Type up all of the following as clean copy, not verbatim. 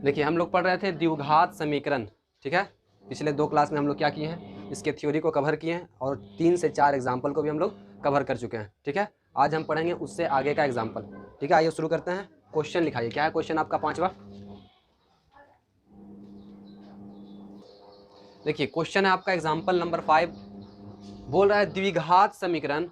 देखिए हम लोग पढ़ रहे थे द्विघात समीकरण, ठीक है। पिछले 2 क्लास में हम लोग क्या किए हैं, इसके थ्योरी को कवर किए हैं और 3 से 4 एग्जाम्पल को भी हम लोग कवर कर चुके हैं, ठीक है। आज हम पढ़ेंगे उससे आगे का एग्जाम्पल, ठीक है। आइए शुरू करते हैं। क्वेश्चन लिखाइए, क्या है क्वेश्चन आपका 5वां। देखिए क्वेश्चन है आपका एग्जाम्पल नंबर 5, बोल रहा है द्विघात समीकरण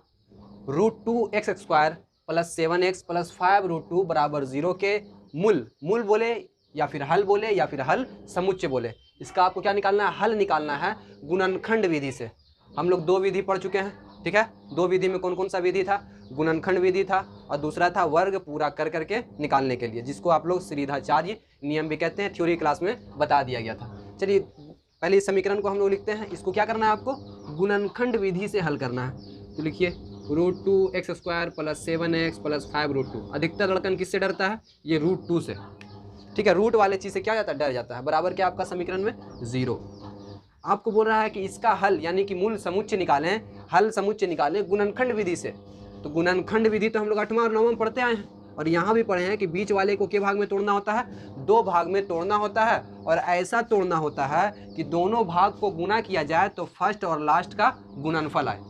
√2x² + 7x + 5√2 बराबर 0 के मूल बोले या फिर हल बोले या फिर हल समुच्चय बोले। इसका आपको क्या निकालना है, हल निकालना है गुणनखंड विधि से। हम लोग 2 विधि पढ़ चुके हैं, ठीक है। 2 विधि में कौन कौन सा विधि था, गुणनखंड विधि था और दूसरा था वर्ग पूरा कर करके निकालने के लिए, जिसको आप लोग श्रीधाचार्य नियम भी कहते हैं, थ्योरी क्लास में बता दिया गया था। चलिए पहले इस समीकरण को हम लोग लिखते हैं। इसको क्या करना है आपको, गुणनखंड विधि से हल करना है। तो लिखिए √2x² + 7x + 5√2। अधिकतर लड़कन किससे डरता है, ये √2 से, ठीक है। रूट वाले चीज़ से क्या हो जाता है, डर जाता है। बराबर क्या आपका समीकरण में 0। आपको बोल रहा है कि इसका हल यानी कि मूल समुच्चय निकालें, हल समुच्चय निकालें गुणनखंड विधि से। तो गुणनखंड विधि तो हम लोग 8वां और 9वां में पढ़ते आए हैं और यहाँ भी पढ़े हैं कि बीच वाले को के भाग में तोड़ना होता है, 2 भाग में तोड़ना होता है और ऐसा तोड़ना होता है कि दोनों भाग को गुना किया जाए तो फर्स्ट और लास्ट का गुणनफल आए।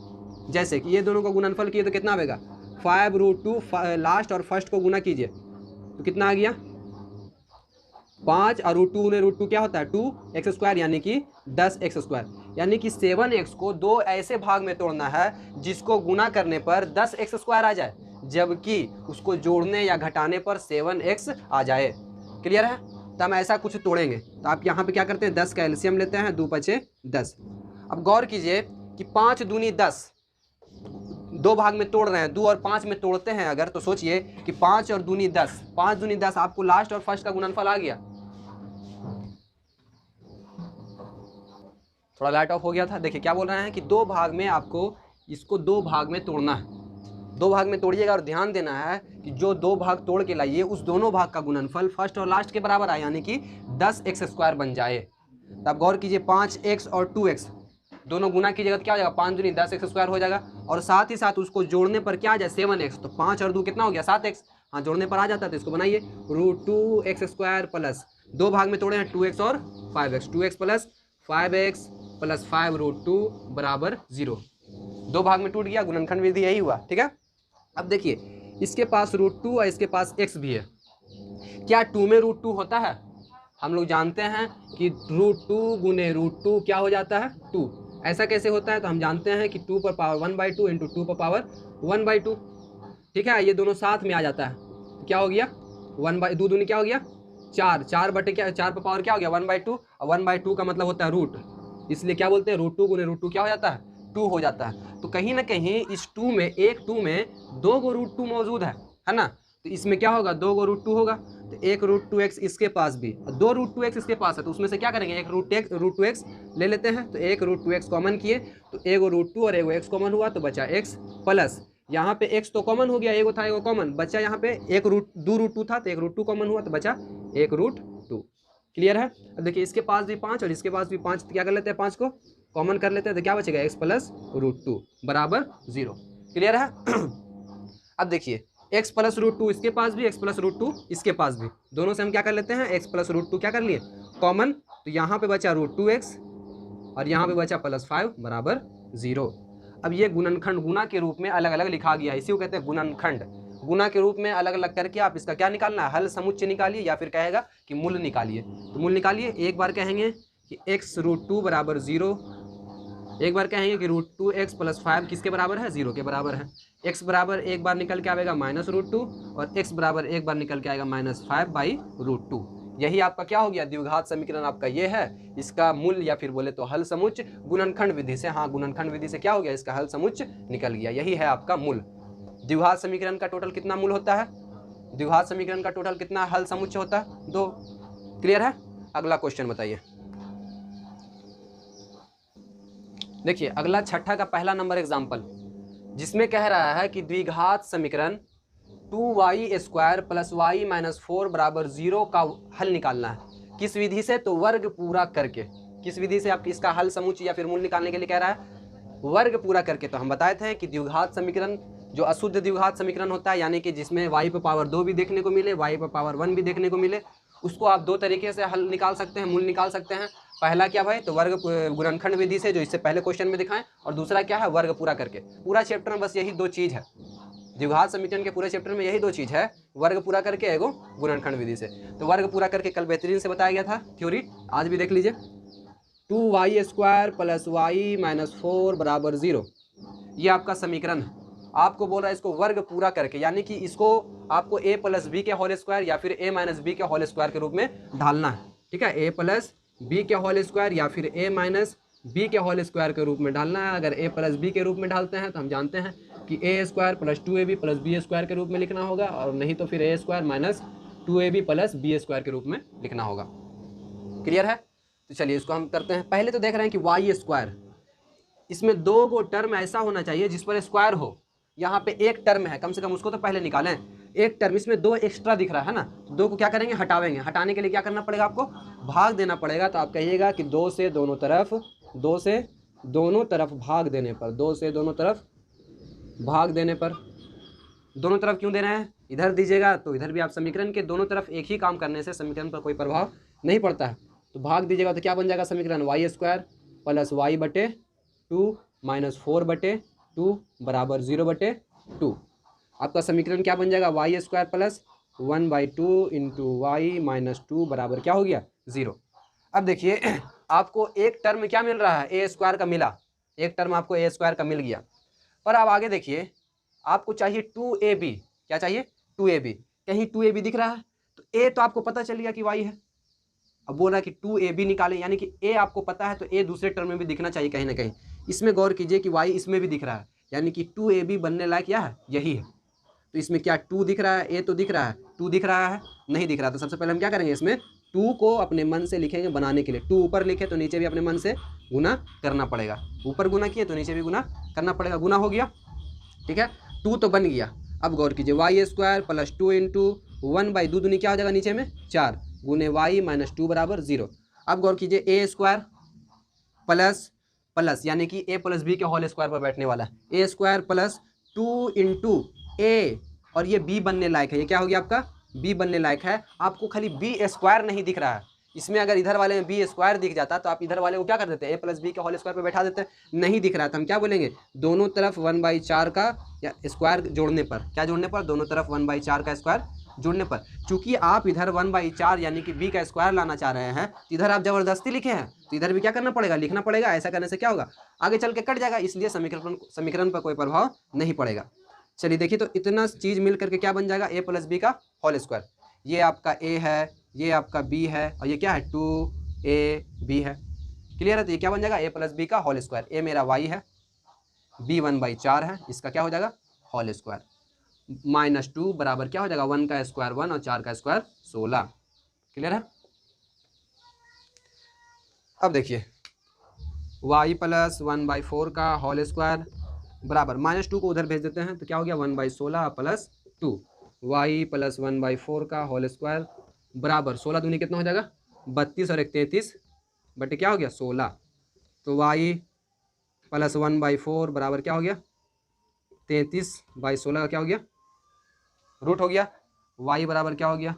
जैसे कि ये दोनों को गुणनफल किए तो कितना आएगा, 5√2, लास्ट और फर्स्ट को गुना कीजिए तो कितना आ गया 5 और √2 ने √2 क्या होता है 2x² यानी कि 10x²। यानी कि 7x को 2 ऐसे भाग में तोड़ना है जिसको गुना करने पर 10x² आ जाए, जबकि उसको जोड़ने या घटाने पर 7x आ जाए। क्लियर है। तो हम ऐसा कुछ तोड़ेंगे। तो आप यहाँ पे क्या करते हैं, 10 का एलसीएम लेते हैं, 2 × 5 = 10। अब गौर कीजिए कि 5 दूनी 10, 2 भाग में तोड़ रहे हैं, 2 और 5 में तोड़ते हैं अगर, तो सोचिए कि 5 और दूनी 10, 5 दूनी 10, आपको लास्ट और फर्स्ट का गुणनफल आ गया। थोड़ा लाइट ऑफ हो गया था। देखिए क्या बोल रहे हैं कि 2 भाग में आपको इसको 2 भाग में तोड़ना है। 2 भाग में तोड़िएगा और ध्यान देना है कि जो 2 भाग तोड़ के लाइए उस दोनों भाग का गुणनफल फर्स्ट और लास्ट के बराबर आए, यानी कि 10x² बन जाए। तो आप गौर कीजिए 5x और 2x दोनों गुना कीजिएगा तो क्या हो जाएगा, 5 दूनी 10x² हो जाएगा और साथ ही साथ उसको जोड़ने पर क्या आ जाए 7x। तो 5 और 2 कितना हो गया 7x। हाँ जोड़ने पर आ जाता है। तो इसको बनाइए √2x² प्लस 2 भाग में तोड़े हैं 2x और 5x, 2x + 5x + 5√2 बराबर 0। 2 भाग में टूट गया, गुणनखंड विधि यही हुआ, ठीक है। अब देखिए इसके पास √2 और इसके पास x भी है। क्या 2 में √2 होता है, हम लोग जानते हैं कि √2 × √2 क्या हो जाता है 2। ऐसा कैसे होता है, तो हम जानते हैं कि 2 पर पावर 1/2 × 2 पर पावर 1/2, ठीक है। ये दोनों साथ में आ जाता है तो क्या हो गया 1/2 दूनी क्या हो गया 4, 4 बटे क्या 4 पर पावर क्या हो गया 1/2 और 1/2 का मतलब होता है रूट, इसलिए क्या बोलते हैं √2 × √2 क्या हो जाता है 2 हो जाता है। तो कहीं ना कहीं इस 2 में 2 गो √2 मौजूद है ना। तो इसमें क्या होगा 2 गो √2 होगा, तो 1 √2x इसके पास भी और 2 √2x इसके पास है, तो उसमें से क्या करेंगे 1 √2x ले लेते हैं। तो 1 √2x कॉमन किए तो 1 √2 और 1 x कॉमन हुआ तो बचा x प्लस यहाँ पे x तो कॉमन हो गया, एगो था एगो कॉमन बचा, यहाँ पे 2 √2 था तो 1 √2 कॉमन हुआ तो बचा 1 √2। क्लियर है। अब देखिए इसके पास भी 5 और इसके पास भी 5, तो क्या कर लेते हैं 5 को कॉमन कर लेते हैं तो क्या बचेगा x + √2 बराबर 0। क्लियर है। अब देखिए x + √2 इसके पास भी, x + √2 इसके पास भी, दोनों से हम क्या कर लेते हैं x + √2 क्या कर लिए कॉमन, तो यहाँ पे बचा √2x और यहाँ पे बचा +5 बराबर 0। अब ये गुणनखंड गुना के रूप में अलग अलग लिखा गया है, इसी को कहते हैं गुणनखंड। गुना के रूप में अलग अलग करके आप इसका क्या निकालना है, हल समुच्चय निकालिए या फिर कहेगा कि मूल निकालिए। तो मूल निकालिए, एक बार कहेंगे कि x √2 बराबर 0, एक बार कहेंगे कि √2x + 5 किसके बराबर है 0 के बराबर है। x बराबर एक बार निकल के आएगा -√2 और x बराबर एक बार निकल के आएगा -5/√2। यही आपका क्या हो गया द्विघात समीकरण आपका ये है। इसका मूल या फिर बोले तो हल समुच्चय गुणनखंड विधि से, हाँ गुणनखंड विधि से क्या हो गया इसका हल समुच्चय निकल गया, यही है आपका मूल। द्विघात समीकरण का टोटल कितना मूल होता है, द्विघात समीकरण का टोटल कितना हल समुच्चय होता है 2। क्लियर है। अगला क्वेश्चन बताइए। देखिए अगला छठा का पहला नंबर एग्जाम्पल, जिसमें कह रहा है कि द्विघात समीकरण 2y² + y - 4 बराबर 0 का हल निकालना है। किस विधि से, तो वर्ग पूरा करके। किस विधि से आप इसका हल समुच्चय या फिर मूल निकालने के लिए कह रहा है, वर्ग पूरा करके। तो हम बताए थे कि द्विघात समीकरण जो अशुद्ध द्विघात समीकरण होता है, यानी कि जिसमें y पर पावर 2 भी देखने को मिले, y पर पावर 1 भी देखने को मिले, उसको आप दो तरीके से हल निकाल सकते हैं, मूल निकाल सकते हैं। पहला क्या भाई, तो वर्ग गुणनखंड विधि से, जो इससे पहले क्वेश्चन में दिखाएं, और दूसरा क्या है, वर्ग पूरा करके। पूरा चैप्टर में बस यही दो चीज़ है, द्विघात समीकरण के पूरे चैप्टर में यही दो चीज़ है, वर्ग पूरा करके एगो गुणनखंड विधि से। तो वर्ग पूरा करके कल बेहतरीन से बताया गया था थ्योरी, आज भी देख लीजिए। 2y² + y - 4 = 0, ये आपका समीकरण है। आपको बोल रहा है इसको वर्ग पूरा करके, यानी कि इसको आपको a + b के होल स्क्वायर या फिर a - b के होल स्क्वायर के रूप में ढालना है, ठीक है। a + b के होल स्क्वायर या फिर a - b के होल स्क्वायर के रूप में ढालना है। अगर a + b के रूप में ढालते हैं तो हम जानते हैं कि a² + 2ab + b² के रूप में लिखना होगा, और नहीं तो फिर a² - 2ab + b² के रूप में लिखना होगा। क्लियर है? तो चलिए इसको हम करते हैं। पहले तो देख रहे हैं कि y², इसमें दो गो टर्म ऐसा होना चाहिए जिस पर स्क्वायर हो। यहाँ पे एक टर्म है, कम से कम उसको तो पहले निकालें। एक टर्म, इसमें दो एक्स्ट्रा दिख रहा है ना, तो दो को क्या करेंगे, हटावेंगे। हटाने के लिए क्या करना पड़ेगा, आपको भाग देना पड़ेगा। तो आप कहिएगा कि 2 से दोनों तरफ, 2 से दोनों तरफ भाग देने पर, 2 से दोनों तरफ भाग देने पर, दोनों तरफ क्यों दे रहे हैं, इधर दीजिएगा तो इधर भी आप समीकरण के दोनों तरफ एक ही काम करने से समीकरण पर कोई प्रभाव नहीं पड़ता है। तो भाग दीजिएगा तो क्या बन जाएगा समीकरण, y² + y/2 - 4/2 = 0/2। आपका समीकरण क्या बन जाएगा, y² + 1/2 × y - 2 बराबर क्या हो गया, 0। अब देखिए आपको एक टर्म क्या मिल रहा है, a² का मिला, एक टर्म आपको a² का मिल गया। और अब आगे देखिए, आपको चाहिए 2ab, क्या चाहिए, 2ab। कहीं 2ab दिख रहा है, तो a तो आपको पता चल गया कि y है। अब बोल रहा है कि 2ab निकालें, यानी कि a आपको पता है तो a दूसरे टर्म में भी दिखना चाहिए कहीं ना कहीं। इसमें गौर कीजिए कि y इसमें भी दिख रहा है, यानी कि 2ab बनने लायक क्या है, यही है। तो इसमें क्या 2 दिख रहा है, a तो दिख रहा है, 2 दिख रहा है, नहीं दिख रहा। तो सबसे पहले हम क्या करेंगे, इसमें 2 को अपने मन से लिखेंगे बनाने के लिए। 2 ऊपर लिखे तो नीचे भी अपने मन से गुना करना पड़ेगा, ऊपर गुना किए तो नीचे भी गुना करना पड़ेगा। गुना हो गया, ठीक है, 2 तो बन गया। अब गौर कीजिए, y² + 2 × 1/2 दूनी क्या हो जाएगा, नीचे में 4 गुने y - 2 = 0। अब गौर कीजिए, a² प्लस यानी कि a + b के होल स्क्वायर पर बैठने वाला है, a² + 2 × a, और ये b बनने लायक है। ये क्या हो गया आपका, b बनने लायक है। आपको खाली b² नहीं दिख रहा है, इसमें अगर इधर वाले में b² दिख जाता तो आप इधर वाले को क्या कर देते, a + b के होल स्क्वायर पर बैठा देते। नहीं दिख रहा है तो हम क्या बोलेंगे, दोनों तरफ 1/4 का या स्क्वायर जोड़ने पर, क्या जोड़ने पर, दोनों तरफ 1/4 का स्क्वायर जोड़ने पर। चूंकि आप इधर 1/4 यानी कि b का स्क्वायर लाना चाह रहे हैं, तो इधर आप जबरदस्ती लिखे हैं, तो इधर भी क्या करना पड़ेगा, लिखना पड़ेगा। ऐसा करने से क्या होगा, आगे चल के कट जाएगा, इसलिए समीकरण पर कोई प्रभाव नहीं पड़ेगा। चलिए देखिए, तो इतना चीज़ मिल करके क्या बन जाएगा, a + b का होल स्क्वायर। ये आपका a है, ये आपका b है, और ये क्या है, 2ab है। क्लियर है? तो ये क्या बन जाएगा, a + b का होल स्क्वायर। a मेरा y है, b 1/4 है, इसका क्या हो जाएगा, होल स्क्वायर। -2 बराबर क्या हो जाएगा, 1 का स्क्वायर 1 और 4 का स्क्वायर 16। क्लियर है? अब देखिए, y + 1/4 का होल स्क्वायर बराबर -2 को उधर भेज देते हैं, तो क्या हो गया, 1/16 + 2, y + 1/4 का होल स्क्वायर बराबर 16 दूनी कितना हो जाएगा, 32 और 1 33 बटे क्या हो गया, 16। तो y + 1/4 बराबर क्या हो गया, 33/16 का क्या हो गया, रूट हो गया। y बराबर क्या हो गया,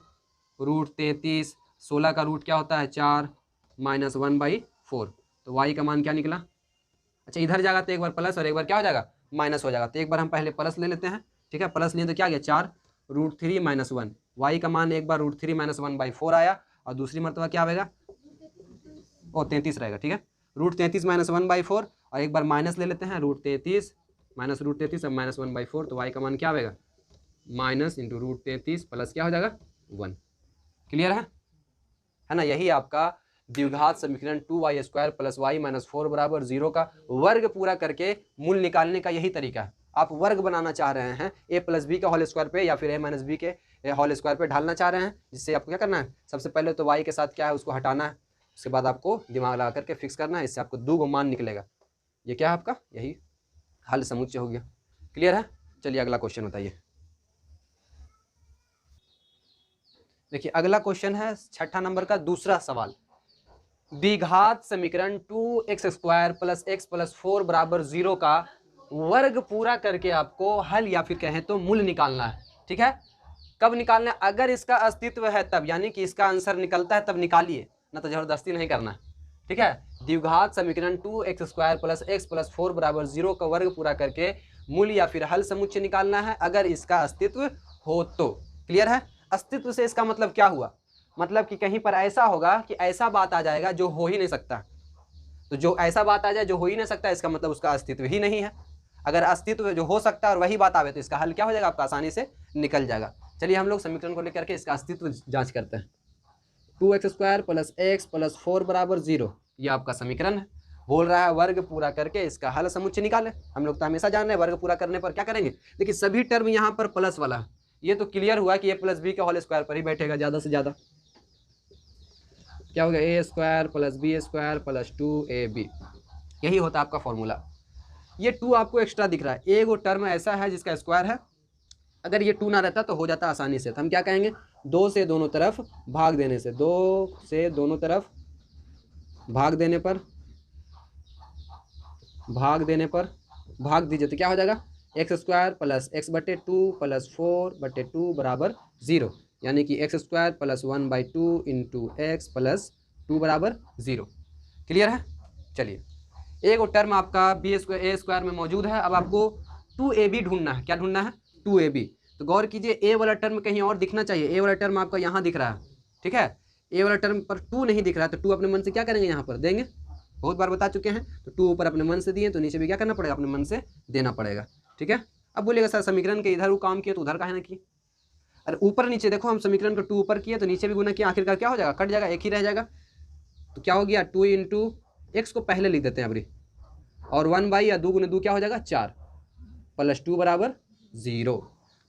√33, 16 का रूट क्या होता है, 4 - 1/4। तो y का मान क्या निकला, अच्छा इधर जाएगा तो एक बार प्लस और एक बार क्या हो जाएगा, माइनस हो जाएगा। तो एक बार हम पहले प्लस ले लेते हैं, ठीक है, प्लस लिए तो क्या गया, 4 √3 - 1। y का मान एक बार √3 - 1/4 आया, और दूसरी मरतबा क्या आएगा, ओ 33 रहेगा, ठीक है, √33 - 1/4, और एक बार माइनस ले लेते हैं, √33 - √33 अब -1/4। तो y का मान क्या आएगा, माइनस × √33 प्लस क्या हो जाएगा, 1। क्लियर है ना? यही आपका द्विघात समीकरण 2y² + y - 4 = 0 का वर्ग पूरा करके मूल निकालने का यही तरीका है। आप वर्ग बनाना चाह रहे हैं a + b के होल स्क्वायर पे या फिर a - b के होल स्क्वायर पे ढालना चाह रहे हैं, जिससे आपको क्या करना है, सबसे पहले तो y के साथ क्या है उसको हटाना है, उसके बाद आपको दिमाग लगा करके फिक्स करना है, इससे आपको 2 गो मान निकलेगा। ये क्या है आपका, यही हल समुच्चय हो गया। क्लियर है? चलिए अगला क्वेश्चन बताइए। देखिए अगला क्वेश्चन है 6ठा नंबर का दूसरा सवाल। द्विघात समीकरण 2x² + x + 4 = 0 का वर्ग पूरा करके आपको हल या फिर कहें तो मूल निकालना है, ठीक है। कब निकालना है? अगर इसका अस्तित्व है तब, यानी कि इसका आंसर निकलता है तब निकालिए, ना तो जबरदस्ती नहीं करना। ठीक है, द्विघात समीकरण 2x² + x + 4 = 0 का वर्ग पूरा करके मूल या फिर हल समुच्चय निकालना है अगर इसका अस्तित्व हो तो। क्लियर है? अस्तित्व से इसका मतलब क्या हुआ? मतलब कि कहीं पर ऐसा होगा कि ऐसा बात आ जाएगा जो हो ही नहीं सकता। तो जो ऐसा बात आ जाए जो हो ही नहीं सकता, इसका मतलब उसका अस्तित्व ही नहीं है। अगर अस्तित्व जो हो सकता है और वही बात आवे तो इसका हल क्या हो जाएगा? आपका आसानी से निकल जाएगा। चलिए हम लोग समीकरण को लेकर के इसका अस्तित्व जांच करते हैं। 2x² + x + 4 = 0, ये आपका समीकरण है। बोल रहा है वर्ग पूरा करके इसका हल समुच्चय निकालें। हम लोग तो हमेशा जान रहे हैं वर्ग पूरा करने पर क्या करेंगे। देखिए सभी टर्म यहाँ पर प्लस वाला है, ये तो क्लियर हुआ कि a + b का होल स्क्वायर पर ही बैठेगा ज़्यादा से ज़्यादा। क्या हो गया? a² + b² + 2ab, यही होता है आपका फॉर्मूला। ये 2 आपको एक्स्ट्रा दिख रहा है, एगो टर्म ऐसा है जिसका स्क्वायर है, अगर ये 2 ना रहता तो हो जाता आसानी से। तो हम क्या कहेंगे? 2 से दोनों तरफ भाग देने से, 2 से दोनों तरफ भाग देने पर भाग दीजिए तो क्या हो जाएगा? x² + x/2 + 4/2 = 0, यानी कि x² + 1/2 × x + 2 = 0। क्लियर है? चलिए एक टर्म आपका a² में मौजूद है। अब आपको 2ab ढूंढना है। क्या ढूंढना है? 2ab। तो गौर कीजिए a वाला टर्म कहीं और दिखना चाहिए, a वाला टर्म आपका यहाँ दिख रहा है। ठीक है, a वाला टर्म पर 2 नहीं दिख रहा है, तो 2 अपने मन से क्या करेंगे? यहाँ पर देंगे, बहुत बार बता चुके हैं। तो 2 ऊपर अपने मन से दिए तो नीचे भी क्या करना पड़ेगा? अपने मन से देना पड़ेगा। ठीक है, अब बोलिएगा सर समीकरण के इधर वो काम किए तो उधर काहे ना किए? अरे ऊपर नीचे देखो, हम समीकरण को 2 ऊपर किए तो नीचे भी गुना किया, आखिरकार क्या हो जाएगा? कट जाएगा, एक ही रह जाएगा। तो क्या हो गया? 2 × x को पहले लिख देते हैं अभी, और 1 या 2 × 2 क्या हो जाएगा? 4 + 2 = 0।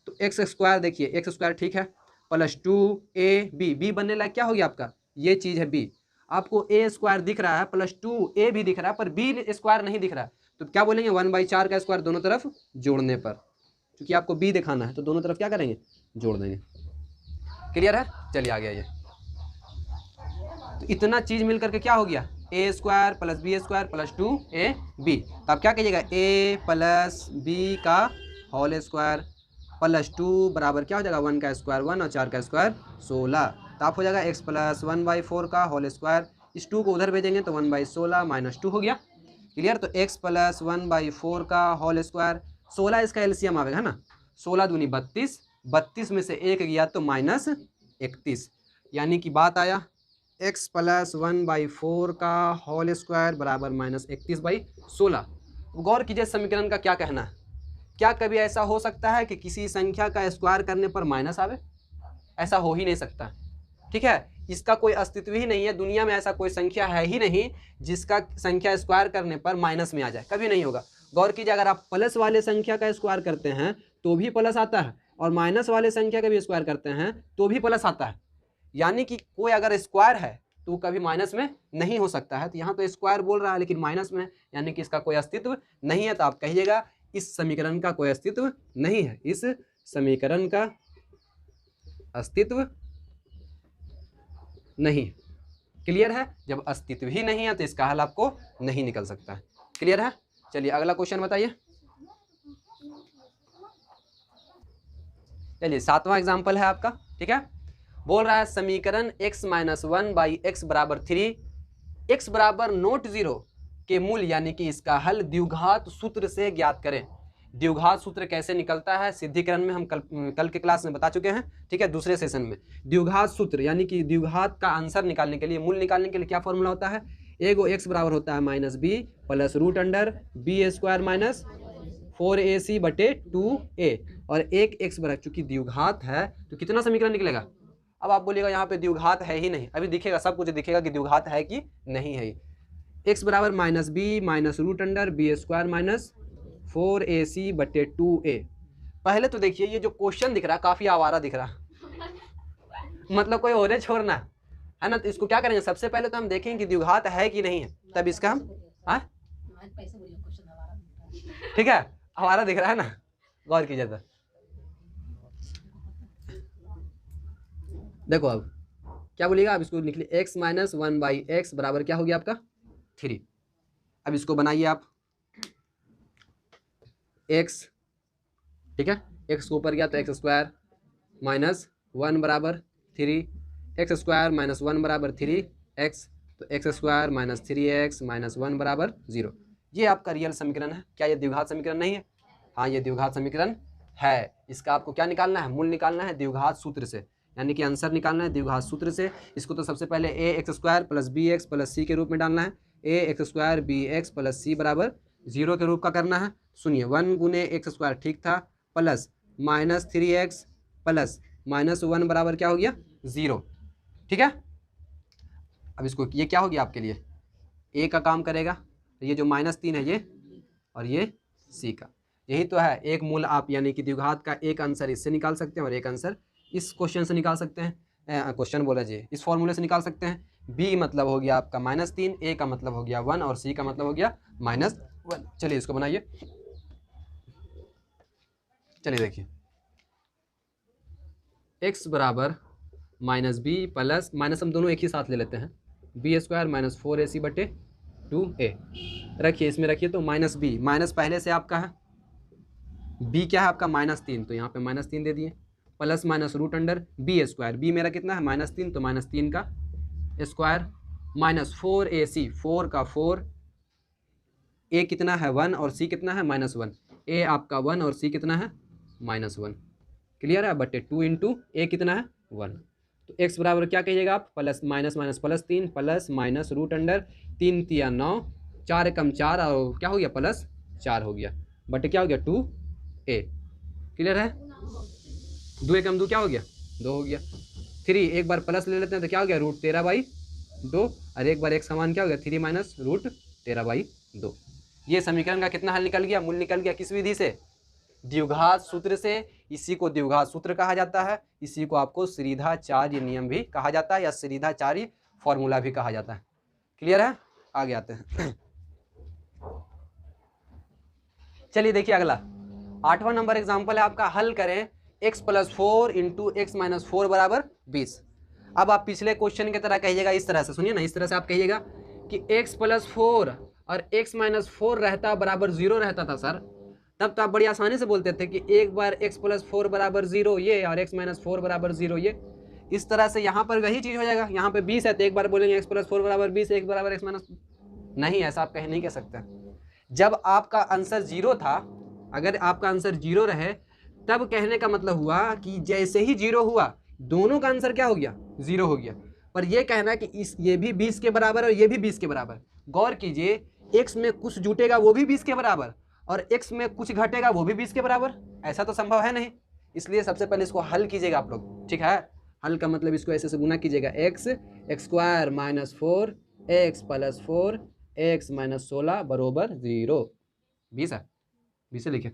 तो x² देखिए, x² ठीक है, + 2ab, b बनने लायक क्या हो गया आपका? ये चीज़ है b। आपको a² दिख रहा है, + 2a भी दिख रहा है, पर b² नहीं दिख रहा है। तो क्या बोलेंगे? 1/4 का स्क्वायर दोनों तरफ जोड़ने पर, क्योंकि आपको b दिखाना है तो दोनों तरफ क्या करेंगे? जोड़ देंगे। क्लियर है? चलिए आगे आइए। तो इतना चीज़ मिल करके क्या हो गया? a² + b² + 2ab। तो आप क्या कहिएगा? a + b का होल स्क्वायर + 2 बराबर क्या हो जाएगा? 1 का स्क्वायर 1 और 4 का स्क्वायर 16। तो आप हो जाएगा x + 1/4 का होल स्क्वायर, इस 2 को उधर भेजेंगे तो 1/16 - 2 हो गया। क्लियर? तो x + 1/4 का होल स्क्वायर, 16 इसका एलसीएम आवेगा है ना, 16 दूनी 32, 32 में से 1 गया तो -31, यानी कि बात आया x + 1/4 का होल स्क्वायर बराबर -31/16। गौर कीजिए समीकरण का क्या कहना है? क्या कभी ऐसा हो सकता है कि किसी संख्या का स्क्वायर करने पर माइनस आवे? ऐसा हो ही नहीं सकता। ठीक है, इसका कोई अस्तित्व ही नहीं है, दुनिया में ऐसा कोई संख्या है ही नहीं जिसका संख्या स्क्वायर करने पर माइनस में आ जाए, कभी नहीं होगा। गौर कीजिए, अगर आप प्लस वाले संख्या का स्क्वायर करते हैं तो भी प्लस आता है, और माइनस वाले संख्या का भी स्क्वायर करते हैं तो भी प्लस आता है। यानी कि कोई अगर स्क्वायर है तो कभी माइनस में नहीं हो सकता है। तो यहाँ तो स्क्वायर बोल रहा है लेकिन माइनस में, यानी कि इसका कोई अस्तित्व नहीं है। तो आप कहिएगा इस समीकरण का कोई अस्तित्व नहीं है, इस समीकरण का अस्तित्व नहीं। क्लियर है? जब अस्तित्व ही नहीं है तो इसका हल आपको नहीं निकल सकता है। क्लियर है? चलिए अगला क्वेश्चन बताइए। चलिए 7वां एग्जाम्पल है आपका। ठीक है, बोल रहा है समीकरण x - 1/x = 3, x = ≠0 के मूल यानी कि इसका हल द्विघात सूत्र से ज्ञात करें। द्विघात सूत्र कैसे निकलता है? सिद्धिकरण में हम कल के क्लास में बता चुके हैं। ठीक है, दूसरे सेशन में द्विघात सूत्र यानी कि द्विघात का आंसर निकालने के लिए, मूल निकालने के लिए क्या फॉर्मूला होता है? एगो x बराबर होता है -b + √b² - 4ac/2a, और एक x बराबर, चूंकि द्विघात है तो कितना समीकरण निकलेगा? अब आप बोलिएगा यहाँ पे द्विघात है ही नहीं, अभी दिखेगा, सब कुछ दिखेगा कि द्विघात है कि नहीं है। x बराबर -b - √b² - 4ac/2a। पहले तो देखिए ये जो क्वेश्चन दिख रहा है काफी आवारा दिख रहा है, मतलब कोई और छोड़ना है ना। तो इसको क्या करेंगे? सबसे पहले तो हम देखेंगे कि द्विघात है कि नहीं है, तब इसका हम ठीक है, आवारा दिख रहा है ना, गौर कीजिए। तो देखो अब क्या बोलिएगा? अब इसको निकलिए x - 1/x बराबर क्या हो गया आपका? 3। अब इसको बनाइए आप x, ठीक है, x को ऊपर गया तो x² माइनस 1 बराबर 3, एक्स स्क्वायर माइनस 1 बराबर 3x, तो x square minus 3x minus 1 बराबर 0। ये आपका रियल समीकरण है। क्या ये द्विघात समीकरण नहीं है? हाँ, ये द्विघात समीकरण है। इसका आपको क्या निकालना है? मूल निकालना है द्विघात सूत्र से, यानी कि आंसर निकालना है द्विघात सूत्र से। इसको तो सबसे पहले a x square plus b x plus c के रूप में डालना है। A x square b x plus c बराबर 0 के रूप का करना है। सुनिए, 1 गुने एक्स स्क्वायर ठीक था, plus minus 3x plus minus 1 बराबर क्या हो गया? 0। ठीक है, अब इसको ये क्या हो गया आपके लिए? ए का काम करेगा, ये जो -3 है ये, और ये सी का। यही तो है एक मूल आप, यानी कि द्विघात का एक आंसर इससे निकाल सकते हैं और एक आंसर इस क्वेश्चन से निकाल सकते हैं। क्वेश्चन बोला जी, इस फॉर्मूले से निकाल सकते हैं। बी मतलब हो गया आपका -3, ए का मतलब हो गया 1 और सी का मतलब हो गया -1। चलिए इसको बनाइए। चलिए देखिए, x बराबर माइनस बी प्लस माइनस, हम दोनों एक ही साथ ले लेते हैं, बी स्क्वायर माइनस 4ac बटे 2a। रखिए, इसमें रखिए तो माइनस बी, माइनस पहले से आपका है, बी क्या है आपका -3, तो यहाँ पे -3 दे दिए, plus minus root under b square, b मेरा कितना है -3, तो -3 का स्क्वायर माइनस 4ac, 4 का 4, ए कितना है 1 और सी कितना है -1, ए आपका 1 और सी कितना है -1। क्लियर है? बटे 2 इंटू ए कितना है 1, तो x बराबर क्या कहिएगा आप? Plus minus minus plus 3 plus minus root under 3 तिया 9, 4 एकम 4 और क्या हो गया प्लस 4 हो गया, बटे क्या हो गया 2a। क्लियर है? 2 एकम 2 क्या हो गया? 2 हो गया। 3 एक बार प्लस ले लेते हैं तो क्या हो गया √13/2, और एक बार एक समान क्या हो गया 3 माइनस √13/2। ये समीकरण का कितना हल निकल गया? मूल निकल गया। किस विधि से? द्विघात सूत्र से। इसी को द्विघात सूत्र कहा जाता है, इसी को आपको श्रीधाचार्य नियम भी कहा जाता है या श्रीधाचार्य फॉर्मूला भी कहा जाता है। क्लियर है? आगे आते हैं। चलिए देखिए अगला 8वां नंबर एग्जाम्पल है आपका, हल करें x + 4 इंटू x - 4 बराबर 20। अब आप पिछले क्वेश्चन की तरह कहिएगा, इस तरह से सुनिए ना, इस तरह से आप कहिएगा कि x + 4 और x - 4 रहता बराबर 0 रहता था सर, तब तो आप बड़ी आसानी से बोलते थे कि एक बार x + 4 बराबर 0 ये, और x - 4 बराबर 0 ये। इस तरह से यहाँ पर वही चीज़ हो जाएगा। यहाँ पे 20 है तो एक बार बोलेंगे x + 4 बराबर 20, एक बराबर x - नहीं, ऐसा आप नहीं कह सकते। जब आपका आंसर 0 था, अगर आपका आंसर 0 रहे, तब कहने का मतलब हुआ कि जैसे ही 0 हुआ दोनों का आंसर क्या हो गया? 0 हो गया। पर यह कहना कि ये भी 20 के बराबर और ये भी 20 के बराबर। गौर कीजिए, x में कुछ जुटेगा वो भी 20 के बराबर, और x में कुछ घटेगा वो भी 20 के बराबर। ऐसा तो संभव है नहीं। इसलिए सबसे पहले इसको हल कीजिएगा आप लोग, ठीक है? हल का मतलब इसको ऐसे से गुना कीजिएगा, x square minus 4 x plus 4 x minus 16 बरोबर 0। 20 है, 20 से लिखे,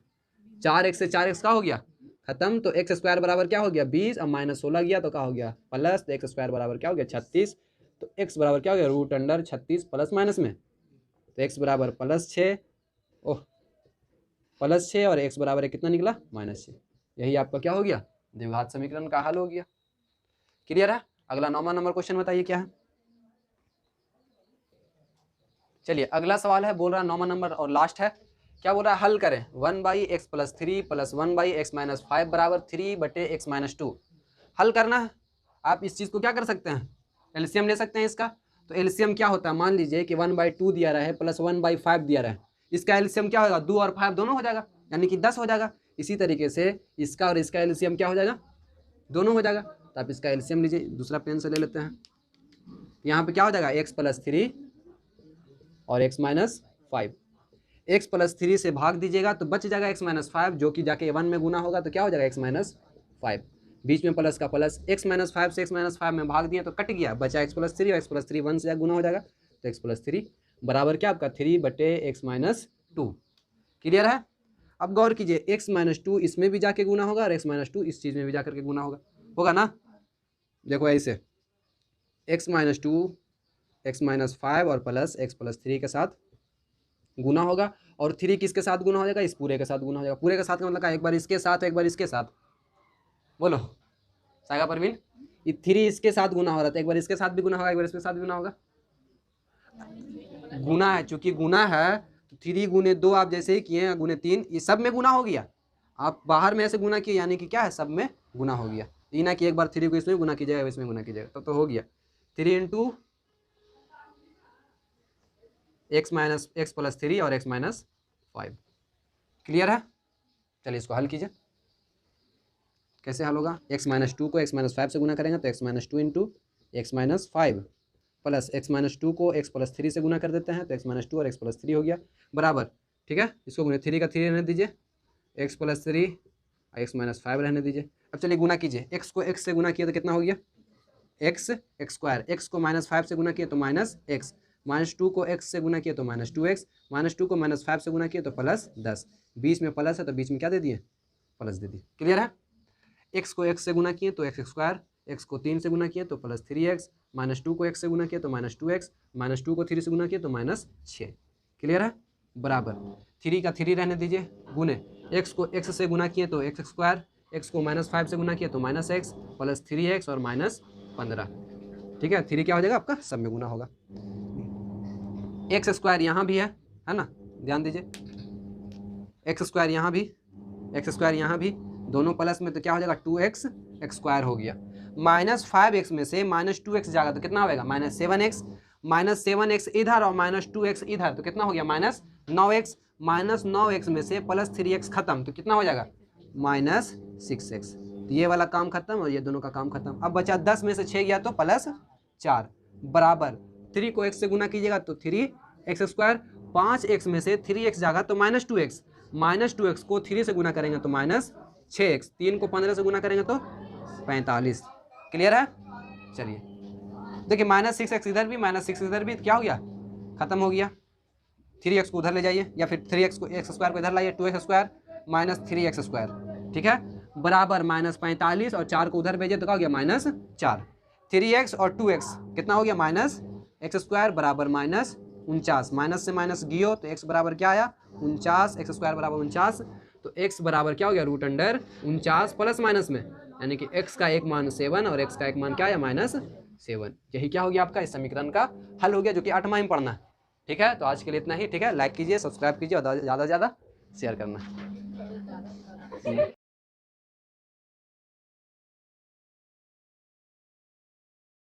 4x से 4x का हो गया खत्म, तो x स्क्वायर बराबर क्या हो गया 20, अब -16 गया तो क्या हो गया प्लस, तो x स्क्वायर बराबर क्या हो गया 36, तो x बराबर क्या हो गया √36 प्लस माइनस में, तो x बराबर +6, ओह +6 और x बराबर कितना निकला -6। यही आपका क्या हो गया? द्विघात समीकरण का हल हो गया। क्लियर है? अगला 9वां नंबर क्वेश्चन बताइए क्या है। चलिए अगला सवाल है, बोल रहा है 9वां नंबर और लास्ट है। क्या बोल रहा है? हल करें 1/x + 3 + 1/x - 5 बराबर 3/x - 2। हल करना है। आप इस चीज़ को क्या कर सकते हैं? एलसीएम ले सकते हैं इसका। तो एलसीएम क्या होता है? मान लीजिए कि 1/2 दिया रहा है प्लस 1/5 दिया रहा है, इसका एलसीएम क्या होगा? 2 और 5 दोनों हो जाएगा, यानी कि 10 हो जाएगा। इसी तरीके से इसका और इसका एलसीएम क्या हो जाएगा? दोनों हो जाएगा। तो आप इसका एलसीएम लीजिए, दूसरा पेन से ले लेते हैं। यहाँ पे क्या हो जाएगा? x + 3 और x - 5। x + 3 से भाग दीजिएगा तो बच जाएगा x - 5, जो कि जाके 1 में गुना होगा तो क्या हो जाएगा x - 5। बीच में प्लस का प्लस, x - 5 से x - 5 में भाग दिए तो कट गया, बचा x + 3 और x + 3 1 से गुना हो जाएगा, तो x + 3 बराबर क्या आपका 3/x - 2। क्लियर है? अब गौर कीजिए, x - 2 इसमें भी जाके गुना होगा और x - 2 इस चीज़ में भी जाकर के गुना होगा ना। देखो ऐसे x - 2 x - 5 और प्लस x + 3 के साथ गुना होगा, और 3 किसके साथ गुना हो जाएगा? इस पूरे के साथ गुना हो जाएगा। पूरे के साथ का मतलब एक बार इसके साथ एक बार इसके साथ, बोलो सागा परवीन, ये 3 इसके साथ गुना हो रहा था, एक बार इसके साथ भी गुना होगा, एक बार इसके साथ भी गुना होगा। गुना है, चूंकि गुना है तो 3 गुने 2 आप जैसे ही किए गुने 3, ये सब में गुना हो गया। आप बाहर में ऐसे गुना किए, यानी कि क्या है? सब में गुना हो गया। ये ना कि एक बार 3 को इसमें गुना कीजिएगा इसमें गुना कीजिएगा, तो हो गया 3 into x minus x plus 3 और एक्स माइनस 5। क्लियर है? चलिए इसको हल कीजिए। कैसे हल होगा? एक्स माइनस 2 को एक्स माइनस 5 से गुना करेंगे तो x minus 2 into x minus 5 plus x minus 2 को एक्स प्लस 3 से गुना कर देते हैं तो एक्स माइनस 2 और एक्स प्लस 3 हो गया बराबर। ठीक है, इसको गुना 3 का 3 रहने दीजिए, एक्स प्लस 3 एक्स माइनस 5 रहने दीजिए। अब चलिए गुना कीजिए, एक्स को एक्स से गुना किया तो कितना हो गया एक्स एक्स स्क्वायर, एक्स को माइनस 5 से गुना किया तो माइनस एक्स, माइनस 2 को एक्स से गुना किया तो माइनस 2x, माइनस 2 को माइनस 5 से गुना किया तो प्लस 10, बीच में प्लस है तो बीच में क्या दे दिए प्लस दे दिए। क्लियर है? एक्स को एक्स से गुना किए तो एक्स स्क्वायर, एक्स को 3 से गुना किए तो प्लस 3x, माइनस 2 को एक्स से गुना किया तो माइनस 2x, माइनस 2 को 3 से गुना किया तो माइनस 6। क्लियर है? बराबर 3 का 3 रहने दीजिए गुने एक्स को एक्स से गुना किए तो एक्स स्क्वायर, एक्स को माइनस 5 से गुना किया तो माइनस एक्स प्लस 3x और माइनस 15। ठीक है, 3 क्या हो जाएगा आपका सब में गुना होगा। एक्स स्क्वायर यहाँ भी है ना, ध्यान दीजिए, एक्स स्क्वायर यहाँ भी, एक्स स्क्वायर यहाँ भी, दोनों प्लस में तो क्या हो जाएगा 2x एक्स स्क्वायर हो गया। माइनस 5x में से माइनस 2x जाएगा तो कितना होगा माइनस 7x, माइनस 7x इधर और माइनस 2x इधर तो कितना हो गया माइनस 9x, माइनस 9x में से प्लस 3x खत्म तो कितना हो जाएगा माइनस 6x। तो ये वाला काम खत्म और ये दोनों का काम खत्म। अब बचा 10 में से 6 गया तो प्लस 4 बराबर 3 को x से गुना कीजिएगा तो 3x स्क्वायर, 5x में से 3x जाएगा तो माइनस 2x, माइनस 2x को 3 से गुना करेंगे तो माइनस 6x, 3 को 15 से गुना करेंगे तो 45। क्लियर है? चलिए देखिए माइनस 6x इधर भी माइनस 6 इधर भी क्या हो गया खत्म हो गया। 3x को उधर ले जाइए या फिर 3x को एक्स स्क्वायर को इधर लाइए, 2x square minus 3x square. ठीक है, बराबर माइनस 45 और 4 को उधर भेजे तो क्या हो गया माइनस 4, 3x और 2x कितना हो गया माइनस एक्स स्क्वायर बराबर माइनस 49, माइनस से माइनस गियो तो x बराबर क्या आया 49, एक्स स्क्वायर बराबर 49, तो x बराबर क्या हो गया रूट अंडर 49 प्लस माइनस में, यानी कि x का एक मान 7 और x का एक मान क्या है माइनस 7। यही क्या हो गया आपका इस समीकरण का हल हो गया, जो कि 8वां में पढ़ना है। ठीक है, तो आज के लिए इतना ही। ठीक है, लाइक कीजिए, सब्सक्राइब कीजिए और ज़्यादा से ज़्यादा शेयर करना।